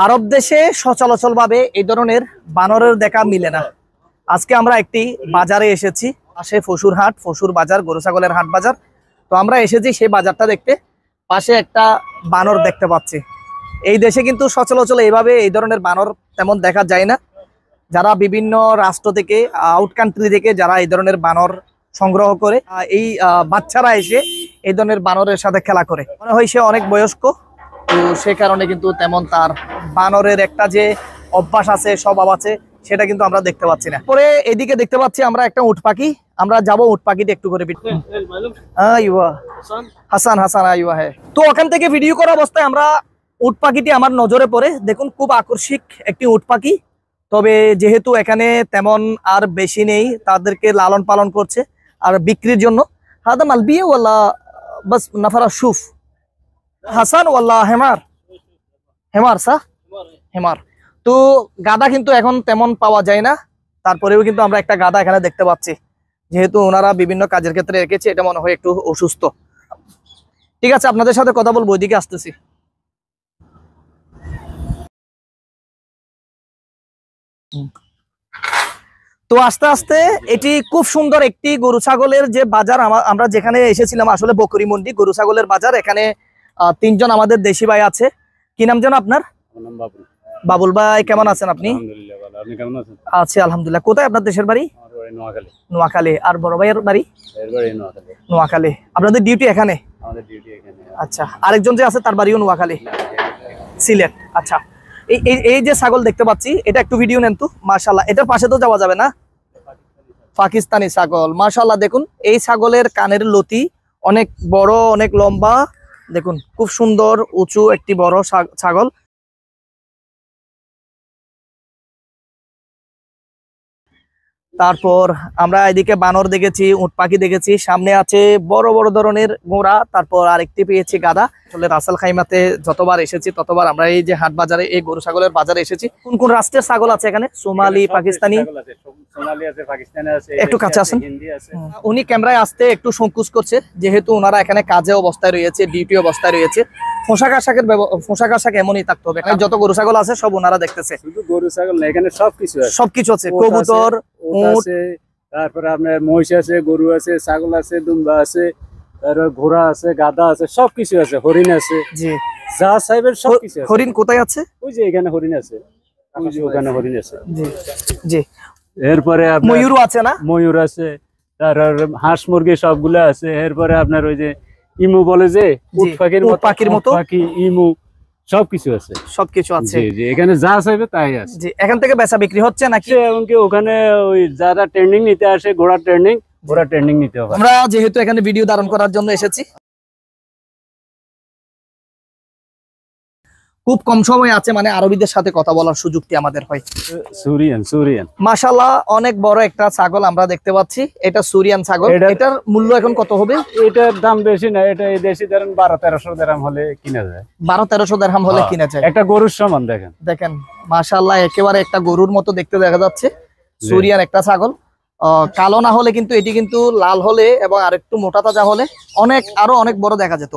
আরব দেশে সচরাচর ভাবে এই ধরনের বানরের দেখা মিলে না। আজকে আমরা একটি বাজারে এসেছি, পাশে ফসুর হাট, ফসুর বাজার, গরু ছাগলের হাট বাজার। তো আমরা এসেছি সেই বাজারটা দেখতে, পাশে একটা বানর দেখতে পাচ্ছি। এই দেশে কিন্তু সচরাচর এইভাবে এই ধরনের বানর তেমন দেখা যায় না। যারা বিভিন্ন রাষ্ট্র থেকে, আউট কান্ট্রি থেকে যারা এই ধরনের বানর সংগ্রহ করে, এই বাচ্চারা এসে এই ধরনের বানরের সাথে খেলা করে। মনে হয় সে অনেক বয়স্ক, তো সে কারণে কিন্তু তেমন তার বানরের একটা যে অভ্যাস আছে, স্বভাব আছে, সেটা কিন্তু আমরা দেখতে পাচ্ছি না। পরে এদিকে দেখতে পাচ্ছি আমরা একটা উট পাখি, আমরা যাবো উট পাখিটা একটু করে হাসান হাসান আইয়া হ্যাঁ। তো ওখান থেকে ভিডিও করা অবস্থায় আমরা উট পাখিটি আমার নজরে পড়ে, দেখুন খুব আকর্ষক একটি উট পাখি। তবে যেহেতু এখানে তেমন আর বেশি নেই, তাদেরকে লালন পালন করছে আর বিক্রির জন্য। হাদা মালবি ওয়ালা বাস নাফারা শুফ হাসান ওয়াল্লাহ হেমার হেমার সা হেমার। তো গাদা কিন্তু এখন তেমন পাওয়া যায় না, তারপরেও কিন্তু আমরা একটা গাদা এখানে দেখতে পাচ্ছি। যেহেতু ওনারা বিভিন্ন কাজের ক্ষেত্রে রেখেছে, এটা মনে হয় একটু অসুস্থ। ঠিক আছে, আপনাদের সাথে কথা বলবো, ওইদিকে আসতেছি। তো আস্তে আস্তে এটি খুব সুন্দর একটি গরু ছাগলের যে বাজার, আমরা যেখানে এসেছিলাম আসলে বকরি মন্ডি গরু ছাগলের বাজার। এখানে তিনজন আমাদের দেশি ভাই আছে। কি নাম যেন আপনার? বাবুল ভাই, কেমন আছেন আপনি? আছি আলহামদুলিল্লাহ। কোথায় আপনার দেশের বাড়ি? নোয়াখালী। আর বড় ভাইয়ের বাড়ি? নোয়াখালী। আপনাদের ডিউটি এখানে? আচ্ছা, আরেকজন যে আছে তার বাড়িও নোয়াখালী, সিলেট। আচ্ছা, এই যে ছাগল দেখতে পাচ্ছি, এটা একটু ভিডিও নেন তো। মাশাআল্লাহ, এটার পাশে তো যাওয়া যাবে না? পাকিস্তানি ছাগল, মাশাআল্লাহ। দেখুন এই ছাগলের কানের লতি অনেক বড়, অনেক লম্বা। দেখুন খুব সুন্দর উঁচু একটি বড় ছাগল। তারপর আমরা এদিকে বানর দেখেছি, উট পাখি দেখেছি, সামনে আছে বড় বড় ধরনের ঘোড়া, তারপর আরেকটি পেয়েছি গাধা। আসলে রাসেল খাইমাতে যতবার এসেছি ততবার আমরা এই যে হাট বাজারে, এই গরু ছাগলের বাজারে এসেছি। কোন কোন রাষ্ট্রের ছাগল আছে এখানে? সোমালি, পাকিস্তানি, একটু কাছে আছেন। উনি ক্যামেরায় আসতে একটু সংকোচ করছে, যেহেতু ওনারা এখানে কাজে অবস্থায় রয়েছে, ডিউটি অবস্থায় রয়েছে। পোশাক আশাক এমনই থাকতে হবে। যত গরু ছাগল আছে সব ওনারা দেখতেছে। শুধু গরু ছাগল না, এখানে সবকিছু আছে। কবুতর, তারপরে আপনার মহিষ আছে, গরু আছে, ছাগল আছে, দুম্বা আছে, তারপর ঘোড়া আছে, গাধা আছে, সবকিছু আছে, হরিণ আছে। জি, যা সাহেবের সবকিছু আছে। হরিণ কোথায় আছে? ওই যে এখানে হরিণ আছে, ওখানে হরিণ আছে। জি জি। এরপরে ময়ূরও আছে না? ময়ূর আছে, তারপর হাঁস মুরগি সবগুলো আছে। এরপরে আপনার ওই যে ইমু বলে যে উট পাখির মতো পাখি, ইমু সবকিছু আছে, সবকিছু আছে। জি জি, এখানে যা চাইবে তাই আছে। জি, এখান থেকে বেচা বিক্রি হচ্ছে নাকি? এমনকি ওখানে ওই যারা ট্রেনিং নিতে আসে, ঘোড়া ট্রেনিং নিতে হবে। আমরা যেহেতু এখানে ভিডিও ধারণ করার জন্য এসেছি, খুব কম সময় আছে, মানে আরবিদের সাথে কথা বলার সুযোগটি আমাদের হয়। সুরিয়ান মাশাআল্লাহ, অনেক বড় একটা ছাগল আমরা দেখতে পাচ্ছি। এটা সুরিয়ান ছাগল। এটার মূল্য এখন কত হবে? এটার দাম বেশি না, এটা এই দেশি ধরেন 1200-1300 দিরহাম হলে কিনা যায়। 1200-1300 দিরহাম হলে কিনা যায়। একটা গরুর সমান। দেখেন মাশাআল্লাহ, একেবারে একটা গরুর মতো দেখতে দেখা যাচ্ছে। সুরিয়ান একটা ছাগল, কালো না হলে কিন্তু এটি কিন্তু লাল হলে এবং আরেকটু মোটা তাজা হলে আরো অনেক বড় দেখা যেত।